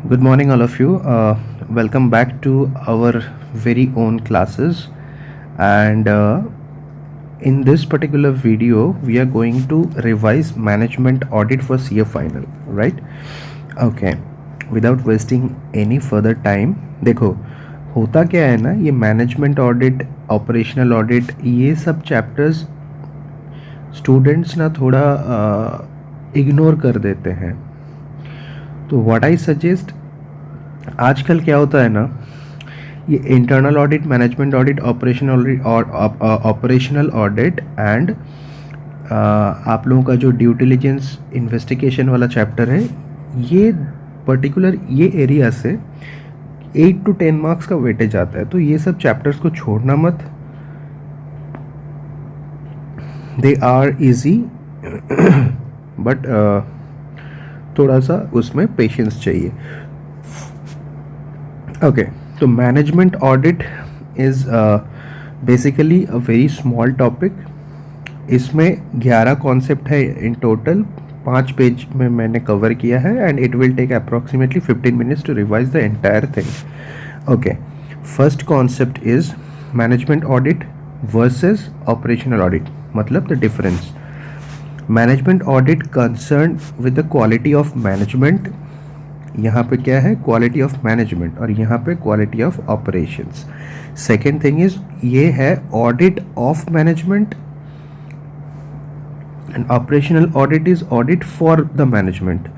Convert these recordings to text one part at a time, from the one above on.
Good morning, all of you. Welcome back to our very own classes. And in this particular video, we are going to revise management audit for CA final, right? Okay. Without wasting any further time, देखो होता क्या है ना, ये management audit, operational audit, ये सब chapters students ना थोड़ा इग्नोर कर देते हैं. तो व्हाट आई सजेस्ट, आजकल क्या होता है ना, ये internal audit, management audit, operational audit and आप लोगों का जो ड्यू डिलिजेंस इन्वेस्टिगेशन वाला चैप्टर है, ये पर्टिकुलर ये एरिया से 8 to 10 मार्क्स का वेटेज आता है. तो ये सब चैप्टर्स को छोड़ना मत, दे आर इजी बट थोड़ा सा उसमें पेशेंस चाहिए. ओके, तो management audit is basically a very small topic. इसमें 11 कॉन्सेप्ट है इन टोटल. 5 पेज में मैंने कवर किया है and it will take approximately 15 minutes to revise the entire thing. Okay, first concept is management audit versus operational audit. मतलब the difference. Management audit concern with the quality of management. यहाँ पे क्या है, quality of management, और यहाँ पे quality of operations. Second thing is ये है audit of management and operational audit is audit for the management.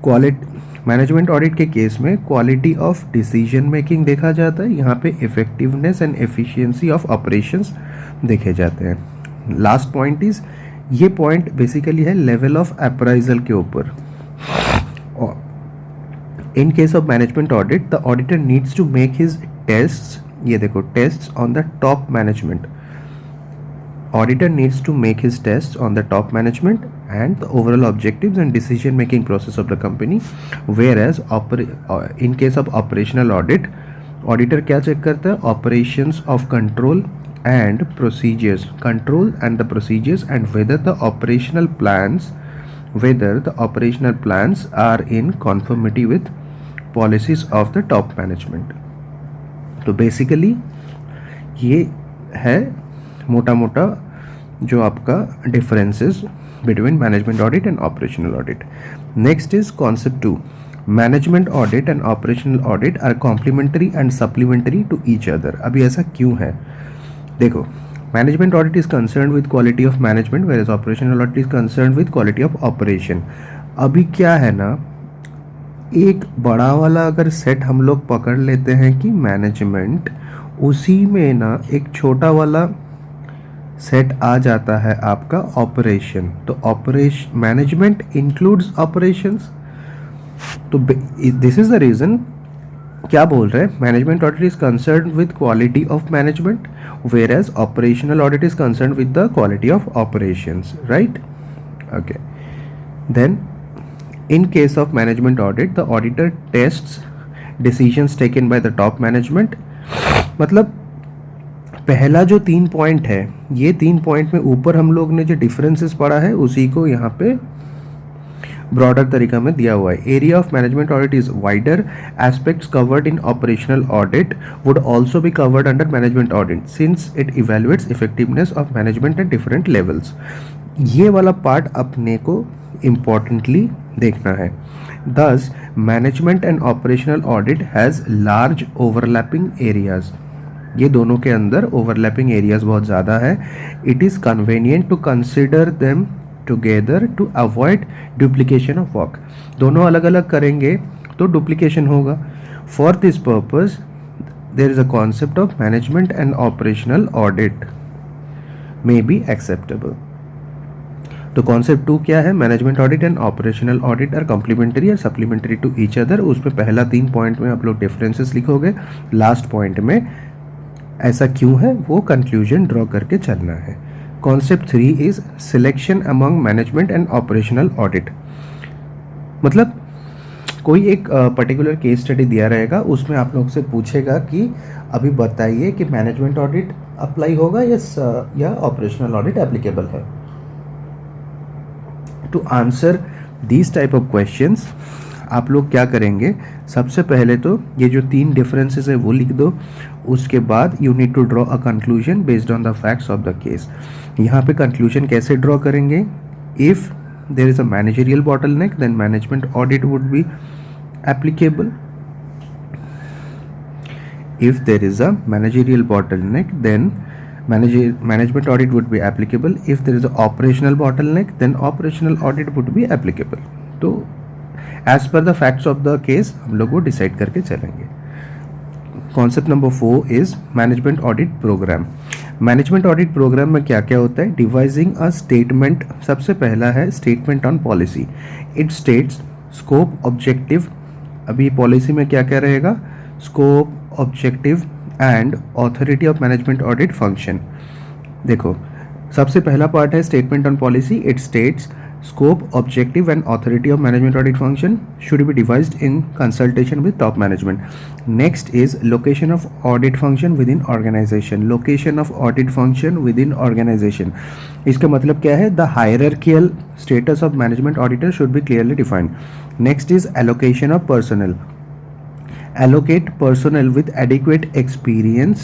Quality management audit के केस में क्वालिटी ऑफ डिसीजन मेकिंग देखा जाता है, यहाँ पे effectiveness and efficiency of operations देखे जाते हैं. लास्ट पॉइंट इज, ये पॉइंट बेसिकली है लेवल ऑफ अप्राइजल के ऊपर. In case of management audit, the auditor needs to make his tests. ये देखो, tests on the top management. Auditor needs to make his tests on the top management and the overall objectives and decision making process of the company. Whereas in case of operational audit, auditor क्या check करता है, operations of control and procedures, control and the procedures, and whether the operational plans are in conformity with policies of the top management. तो basically ये है मोटा मोटा जो आपका differences between management audit and operational audit. Next is concept 2. Management audit and operational audit are complementary and supplementary to each other. अभी ऐसा क्यों है, देखो, management audit is concern with quality of management whereas operational audit is concern with quality of operation. अभी क्या है ना, एक बड़ा वाला अगर सेट हम लोग पकड़ लेते हैं कि मैनेजमेंट, उसी में ना एक छोटा वाला सेट आ जाता है आपका ऑपरेशन. तो ऑपरेशन मैनेजमेंट इंक्लूड्स ऑपरेशंस. तो दिस इज द रीजन, क्या बोल रहे हैं, management audit is concern with quality of management whereas operational audit is concern with the quality of operations, right? Okay, then in case of management audit, the auditor tests decisions taken by the top management. मतलब पहला जो 3 point है, ये 3 point में ऊपर हम लोग ने जो डिफरेंसेस पढ़ा है उसी को यहाँ पे ब्रॉडर तरीका में दिया हुआ है. Area of management audit is wider. Aspects covered in operational audit would also be covered under management audit since it evaluates effectiveness of management at different levels. ये वाला पार्ट अपने को इम्पॉर्टेंटली देखना है. Thus, management and operational audit has large overlapping areas. ये दोनों के अंदर overlapping areas बहुत ज़्यादा है. It is convenient to consider them together to avoid duplication of work. दोनों अलग अलग करेंगे तो duplication होगा. For this purpose, there is a concept of management and operational audit may be acceptable. तो कॉन्सेप्ट 2 क्या है, management audit and operational audit are complementary और सप्लीमेंट्री टू ईच अदर. उसमें पहला 3 पॉइंट में आप लोग डिफरेंसेस लिखोगे, लास्ट पॉइंट में ऐसा क्यों है वो कंक्लूजन ड्रॉ करके चलना है. Concept 3 is selection among management and operational audit. मतलब कोई एक पर्टिकुलर केस स्टडी दिया रहेगा, उसमें आप लोग से पूछेगा कि अभी बताइए कि मैनेजमेंट ऑडिट अप्लाई होगा या ऑपरेशनल ऑडिट एप्लीकेबल है. To answer these type of questions, आप लोग क्या करेंगे, सबसे पहले तो ये जो 3 डिफरेंसेस है वो लिख दो, उसके बाद you need to draw a conclusion based on the facts of the case. यहाँ पे कंक्लूजन कैसे ड्रॉ करेंगे? If there is a managerial bottleneck then management audit would be applicable. If there is a managerial bottleneck, then management audit would be applicable. If there is a operational bottleneck, then operational audit would be applicable. तो as per the facts of the case हम लोग वो decide करके चलेंगे। Concept number 4 is management audit programme. Management audit programme में क्या क्या होता है? Devising a statement. सबसे पहला है statement on policy. It states scope, objective. अभी पॉलिसी में क्या क्या रहेगा? Scope, objective and authority of management audit function. देखो, सबसे पहला पार्ट है statement on policy. It states scope, objective and authority of management audit function should be devised in consultation with top management. Next is location of audit function within organisation. Location of audit function within organisation, इसका मतलब क्या है? The hierarchical status of management auditor should be clearly defined. Next is allocation of personnel. Allocate personnel with adequate experience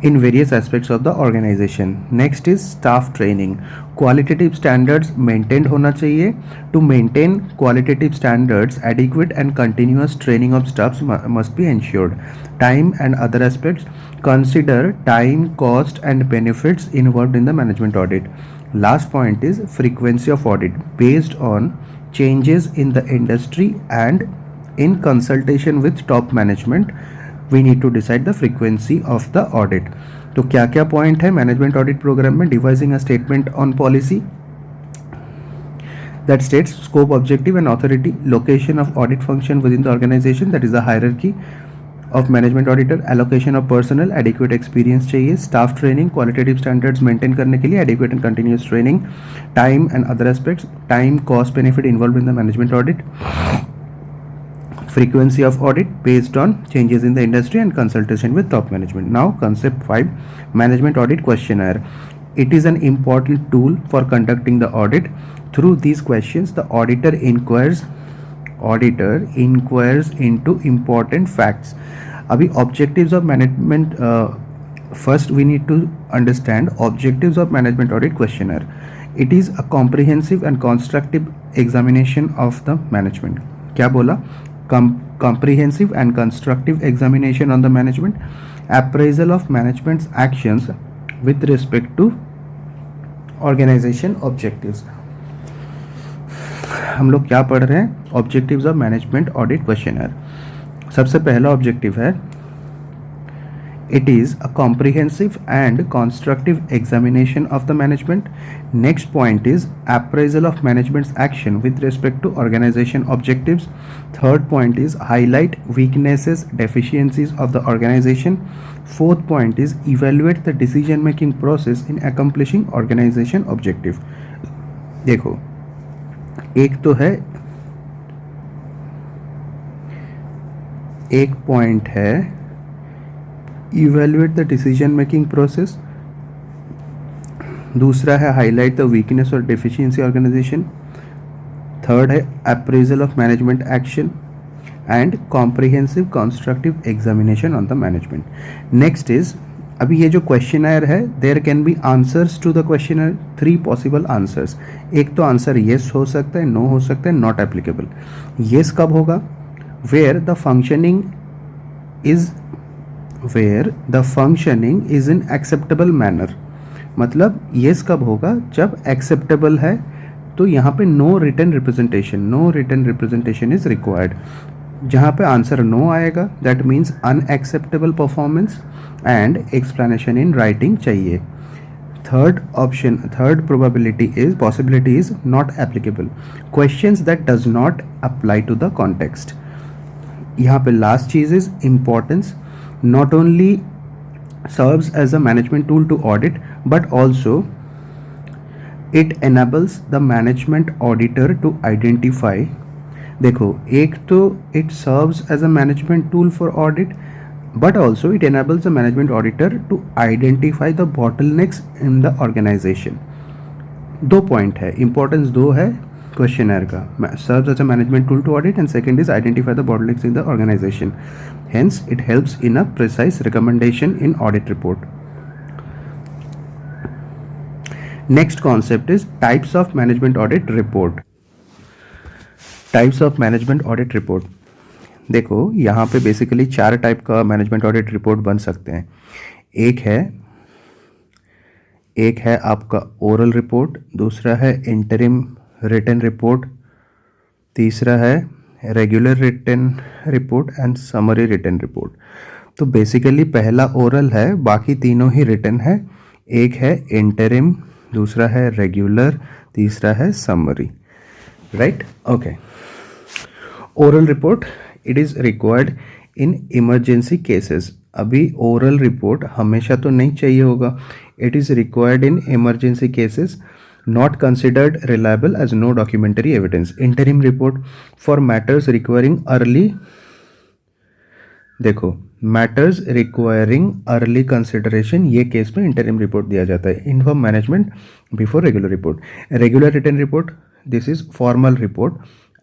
in various aspects of the organization. Next is staff training. Qualitative standards maintained होना चाहिए. To maintain qualitative standards, adequate and continuous training of staffs must be ensured. Time and other aspects. Consider time, cost and benefits involved in the management audit. Last point is frequency of audit based on changes in the industry and in consultation with top management we need to decide the frequency of the audit. तो क्या क्या point है management audit programme में? Devising a statement on policy that states scope, objective and authority, location of audit function within the organization, that is the hierarchy of management auditor, allocation of personnel, adequate experience चाहिए, staff training, qualitative standards maintain करने के लिए adequate and continuous training, time and other aspects, time, cost, benefit involved in the management audit, frequency of audit based on changes in the industry and consultation with top management. Now concept 5, management audit questionnaire. It is an important tool for conducting the audit. Through these questions the auditor inquires into important facts. Abhi objectives of management, first we need to understand objectives of management audit questionnaire. It is a comprehensive and constructive examination of the management. क्या बोला? Comprehensive and constructive examination on the management, appraisal of management's actions with respect to organization objectives. हम लोग क्या पढ़ रहे हैं? Objectives of management audit questionnaire. सबसे पहला ऑब्जेक्टिव है it is a comprehensive and constructive examination of the management. Next point is appraisal of management's action with respect to organization objectives. Third point is highlight weaknesses, deficiencies of the organization. Fourth point is evaluate the decision making process in accomplishing organization objective. देखो, एक तो है, एक point है evaluate the decision making process, दूसरा है highlight the weakness or deficiency organization, third है appraisal of management action and comprehensive constructive examination on the management. Next is, अभी ये जो क्वेश्चनर है there can be answers to the questionnaire, 3 possible answers. एक तो answer yes हो सकता है, no हो सकता है, not applicable. yes कब होगा? where the functioning is in acceptable manner. मतलब yes कब होगा? जब acceptable है, तो यहाँ पे no written representation is required. जहाँ पे आंसर no आएगा that means unacceptable performance and explanation in writing चाहिए. Third possibility is not applicable. Questions that does not apply to the context. यहाँ पे last चीज is importance. Not only serves as a management tool to audit, but also it enables the management auditor to identify. देखो, एक तो it serves as a management tool for audit, but also it enables the management auditor to identify the bottlenecks in the organization. दो point है, importance दो है, questionnaire का, serves as a management tool to audit, and second is identify the bottlenecks in the organization. Hence, it helps in a precise recommendation in audit report. Next concept is types of management audit report. Types of management audit report. देखो यहाँ पे basically 4 type का management audit report बन सकते हैं. एक है आपका ओरल रिपोर्ट, दूसरा है इंटरिम रिटन रिपोर्ट, तीसरा है regular written report and summary written report. तो बेसिकली पहला ओरल है, बाकी तीनों ही रिटन है. एक है इंटरिम, दूसरा है रेगुलर, तीसरा है summary. Right, okay. Oral report, it is required in emergency cases. अभी ओरल रिपोर्ट हमेशा तो नहीं चाहिए होगा. It is required in emergency cases, not considered reliable as no documentary evidence. Interim report for matters requiring early, देखो matters requiring early consideration, ये case में interim report दिया जाता है. Inform management before regular report. Regular written report, this is formal report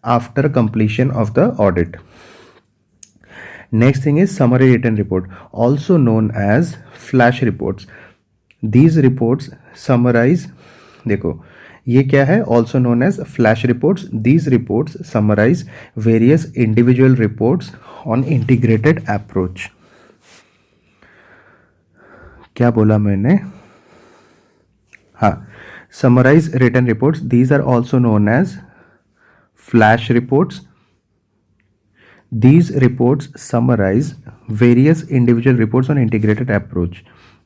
after completion of the audit. Next thing is summary written report, also known as flash reports. These reports summarize, देखो ये क्या है, also known as flash reports. These reports summarise various individual reports on integrated approach. क्या बोला मैंने? हाँ, summarise written reports, these are also known as flash reports. These reports summarize various individual reports on integrated approach.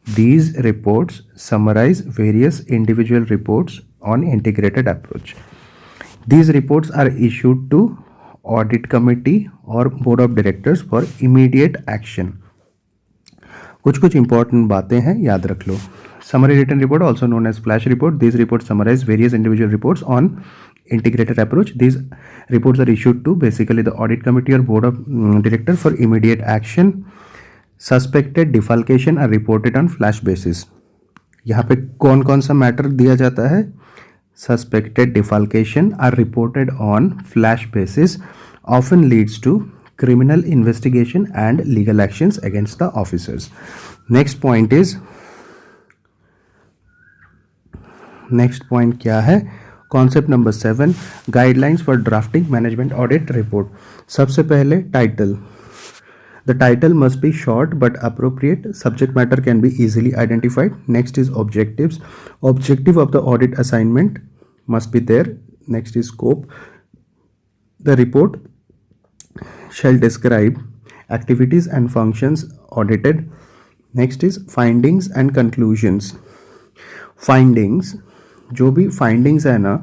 These reports summarize various individual reports on integrated approach. These reports are issued to audit committee or board of directors for immediate action. कुछ important बातें हैं, याद रख लो. Summary written report, also known as flash report. These reports summarize various individual reports on integrated approach. These reports are issued to basically the audit committee or board of director for immediate action. Suspected defalcation are reported on flash basis. यहाँ पे कौन कौन सा matter दिया जाता है? Suspected defalcation are reported on flash basis, often leads to criminal investigation and legal actions against the officers. Next point क्या है? Concept number 7, guidelines for drafting management audit report. सबसे पहले title. The title must be short but appropriate. Subject matter can be easily identified. Next is objectives. Objective of the audit assignment must be there. Next is scope. The report shall describe activities and functions audited. Next is findings and conclusions. Findings, जो भी findings है ना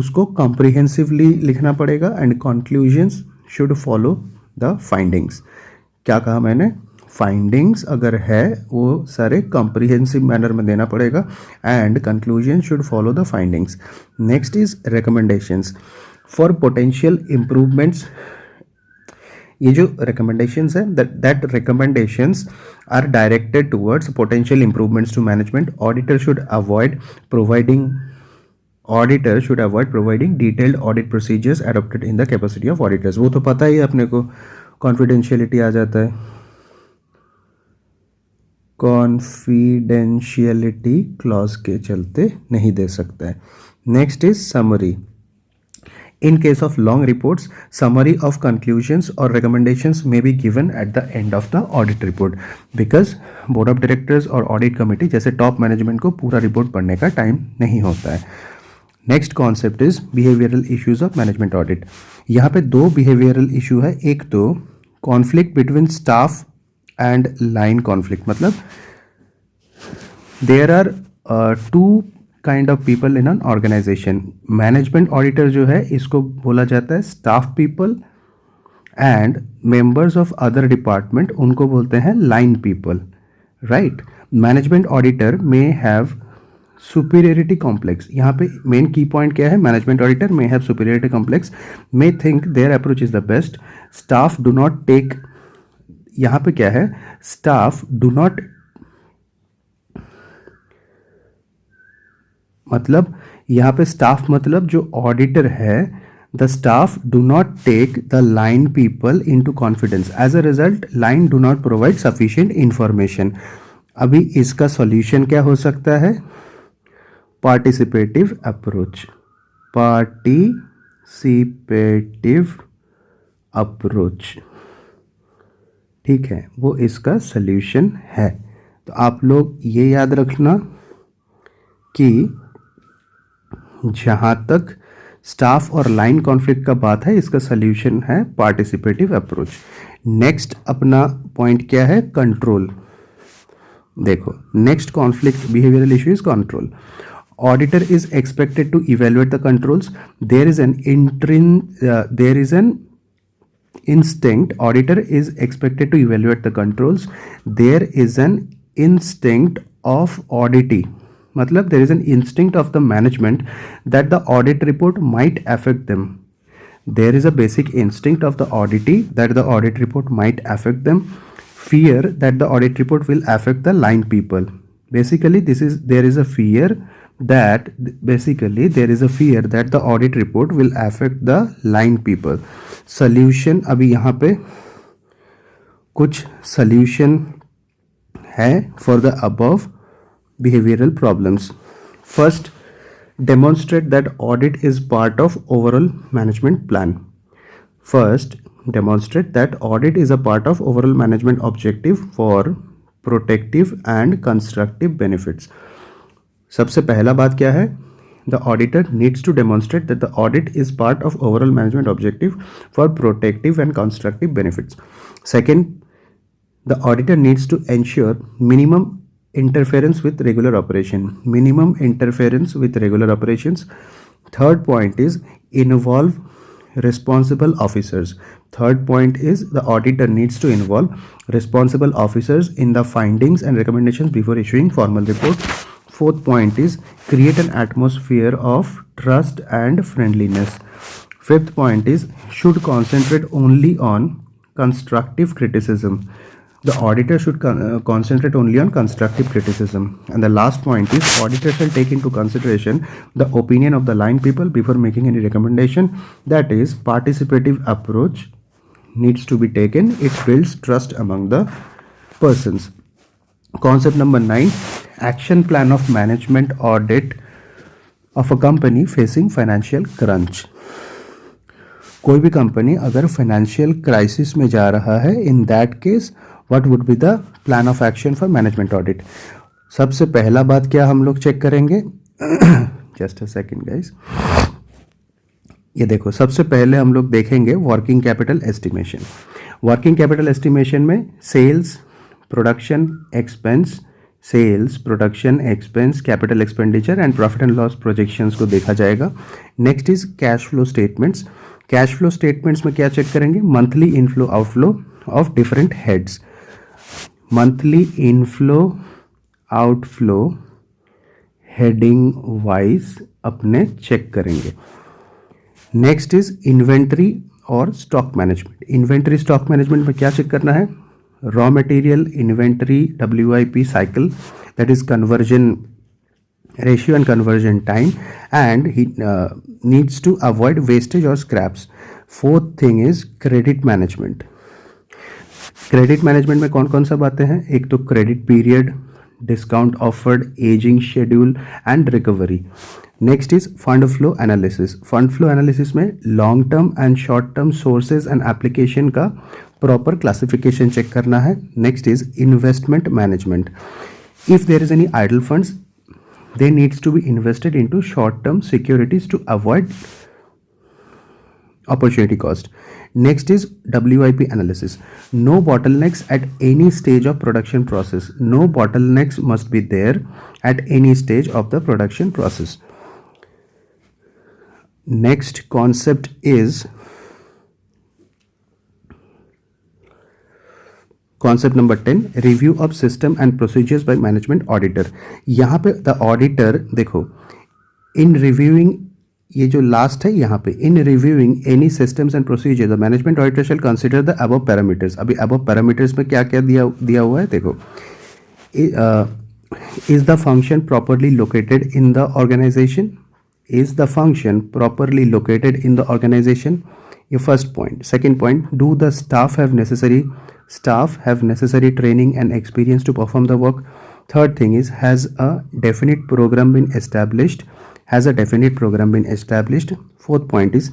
उसको comprehensively लिखना पड़ेगा and conclusions should follow the findings. क्या कहा मैंने? Findings अगर है वो सारे comprehensive manner में देना पड़ेगा and conclusions should follow the findings. Next is recommendations for potential improvements. ये जो recommendations है that recommendations are directed towards potential improvements to management. Auditor should avoid providing detailed audit procedures adopted in the capacity of auditors. वो तो पता ही है अपने को, confidentiality आ जाता है. confidentiality clause के चलते नहीं दे सकता है. Next is summary. In case of long reports, summary of conclusions or recommendations may be given at the end of the audit report because board of directors और audit committee जैसे top management को पूरा report पढ़ने का time नहीं होता है. Next concept is behavioral issues of management audit. यहाँ पे 2 behavioral issue है. एक तो conflict between staff and line conflict, मतलब there are 2 kind of people in an organisation. Management auditor जो है इसको बोला जाता है staff people and members of other department उनको बोलते हैं line people. Right. Management auditor may have superiority complex. यहाँ पे मेन की पॉइंट क्या है? Management auditor may have superiority complex, may think their approach is the best. Staff do not take, यहाँ पे क्या है? स्टाफ डू नॉट, मतलब यहाँ पे स्टाफ मतलब जो ऑडिटर है, the staff do not take the line people into confidence, as a result line do not provide sufficient information. अभी इसका सॉल्यूशन क्या हो सकता है? पार्टिसिपेटिव अप्रोच, पार्टिसिपेटिव अप्रोच, ठीक है, वो इसका सॉल्यूशन है। तो आप लोग ये याद रखना कि जहाँ तक स्टाफ और लाइन कॉन्फ्लिक्ट का बात है, इसका सॉल्यूशन है पार्टिसिपेटिव अप्रोच। नेक्स्ट अपना पॉइंट क्या है? कंट्रोल। देखो, next conflict behavioural issue is control. Auditor is expected to evaluate the controls. There is an instinct. Auditor is expected to evaluate the controls. There is an instinct of auditee. मतलब there is an instinct of the management that the audit report might affect them. There is a basic instinct of the auditee that the audit report might affect them. Fear that the audit report will affect the line people. Basically, there is a fear that the audit report will affect the line people. Solution, अभी यहाँ पे कुछ solution है for the above behavioral problems. First, demonstrate that audit is part of overall management plan. First, demonstrate that audit is a part of overall management objective for protective and constructive benefits. सबसे पहला बात क्या है? The auditor needs to demonstrate that the audit is part of overall management objective for protective and constructive benefits. Second, the auditor needs to ensure minimum interference with regular operation. Minimum interference with regular operations. Third point is involve responsible officers. Third point is the auditor needs to involve responsible officers in the findings and recommendations before issuing formal report. Fourth point is create an atmosphere of trust and friendliness. Fifth point is should concentrate only on constructive criticism. The auditor should concentrate only on constructive criticism. And the last point is auditor shall take into consideration the opinion of the line people before making any recommendation. That is, participative approach needs to be taken. It builds trust among the persons. Concept number 9, action plan of management audit of a company facing financial crunch. कोई भी company अगर financial crisis में जा रहा है, in that case what would be the plan of action for management audit? सबसे पहला बात क्या हम लोग चेक करेंगे? जस्ट अ सेकेंड गाइस, ये देखो, सबसे पहले हम लोग देखेंगे working capital estimation. Working capital estimation में sales, production expense, sales, production expense, capital expenditure and profit and loss projections को देखा जाएगा. Next is cash flow statements. Cash flow statements में क्या चेक करेंगे? Monthly inflow outflow of different heads. Monthly inflow outflow heading wise अपने check करेंगे. Next is inventory और stock management. Inventory stock management में क्या चेक करना है? Raw material inventory WIP cycle, that is conversion ratio and conversion time, and he needs to avoid wastage or scraps. Fourth thing is credit management. Credit management में कौन कौन सा बातें हैं? एक तो credit period, discount offered, ageing schedule and recovery. Next is fund flow analysis. Fund flow analysis में long term and short term sources and application का प्रॉपर क्लासिफिकेशन चेक करना है. Next is investment management. If there is any idle funds, they needs to be invested into short term securities to avoid opportunity cost. Next is WIP analysis. No bottlenecks at any stage of production process. No bottlenecks must be there at any stage of the production process. Next concept is concept number 10, review of system and procedures by management auditor. यहाँ पे the auditor देखो, in reviewing, ये जो last है यहाँ पे, in reviewing any systems and procedures the management auditor shall consider the above parameters. अभी above parameters में क्या क्या दिया हुआ है? देखो, is the function properly located in the organization? is the function properly located in the organization? Your first point. Second point, do the staff have necessary training and experience to perform the work? Third thing is, has a definite program been established? Fourth point is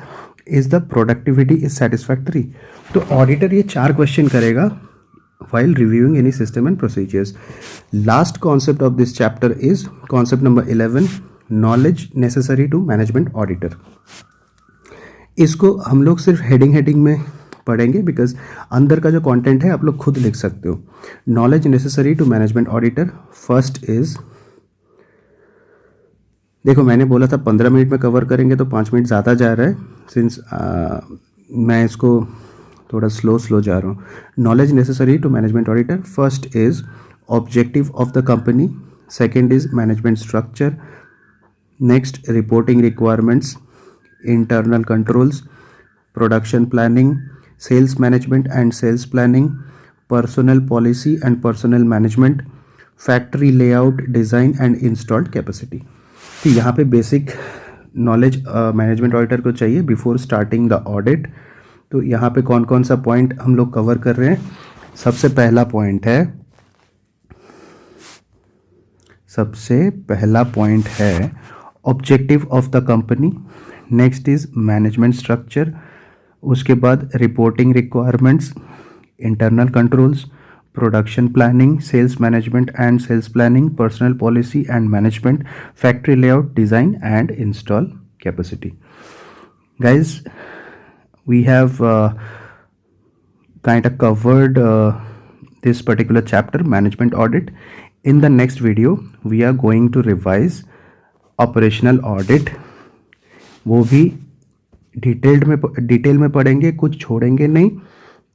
the productivity is satisfactory? तो auditor ये 4 question करेगा while reviewing any system and procedures. Last concept of this chapter is concept number 11, knowledge necessary to management auditor. इसको हम लोग सिर्फ heading में पढ़ेंगे because अंदर का जो कंटेंट है आप लोग खुद लिख सकते हो. Knowledge necessary to management auditor. First is, देखो मैंने बोला था 15 मिनट में कवर करेंगे तो 5 मिनट ज़्यादा जा रहा है सिंस मैं इसको थोड़ा स्लो जा रहा हूँ. Knowledge necessary to management auditor. First is objective of the company. Second is management structure. Next reporting requirements, internal controls, production planning, sales management and sales planning, personnel policy and personnel management, factory layout, design and installed capacity. तो यहाँ पे basic knowledge management auditor को चाहिए before starting the audit. तो यहाँ पे कौन कौन सा पॉइंट हम लोग कवर कर रहे हैं. सबसे पहला पॉइंट है objective of the company. Next is management structure. उसके बाद reporting requirements, internal controls, production planning, sales management and sales planning, personnel policy and management, factory layout, design and install capacity. Guys, we have kind of covered this particular chapter, management audit. In the next video we are going to revise operational audit. वो भी detail में पढ़ेंगे, कुछ छोड़ेंगे नहीं,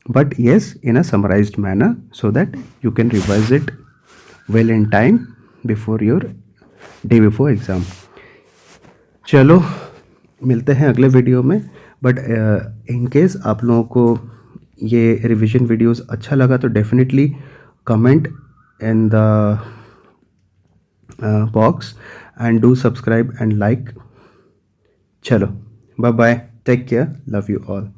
but yes in a summarized manner so that you can revise it well in time before your day before exam. चलो मिलते हैं अगले वीडियो में. बट इन केस आप लोगों को ये रिवीजन वीडियोस अच्छा लगा तो definitely comment in the box and do subscribe and like. चलो bye bye, take care, love you all.